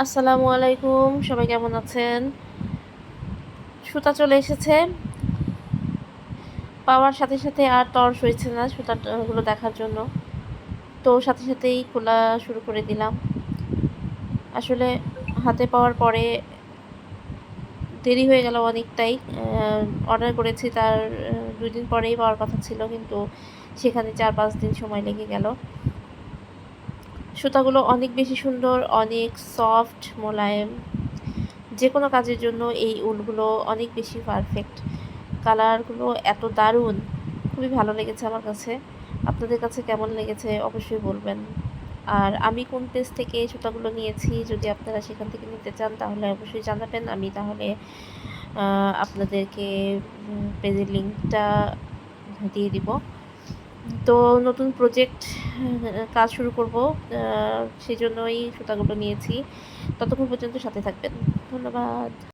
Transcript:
আসসালামু আলাইকুম, সবাই কেমন আছেন? সুতা চলে এসেছে। পাওয়ার সাথে সাথে আর তর সইছে না সুতাগুলো দেখার জন্য। তো সাথে সাথেই খোলা শুরু করে দিলাম। আসলে হাতে পাওয়ার পরে দেরি হয়ে গেল অনেকটাই। অর্ডার করেছি তার ২ দিন পরেই পাওয়ার কথা ছিল, কিন্তু সেখানে ৪-৫ দিন সময় লেগে গেল। সুতাগুলো অনেক বেশি সুন্দর, অনেক সফট, মোলায়েম। যেকোনো কাজের জন্য এই উলগুলো অনেক বেশি পারফেক্ট। কালারগুলো এত দারুণ, খুবই ভালো লেগেছে আমার কাছে। আপনাদের কাছে কেমন লেগেছে অবশ্যই বলবেন। আর আমি কোন পেজ থেকে এই সুতাগুলো নিয়েছি, যদি আপনারা সেখান থেকে নিতে চান তাহলে অবশ্যই জানাবেন। আমি তাহলে আপনাদেরকে পেজের লিঙ্কটা দিয়ে দিব। তো নতুন প্রজেক্ট কাজ শুরু করব, সেজন্যই সুতাগুলো নিয়েছি। ততক্ষণ পর্যন্ত সাথে থাকবেন। ধন্যবাদ।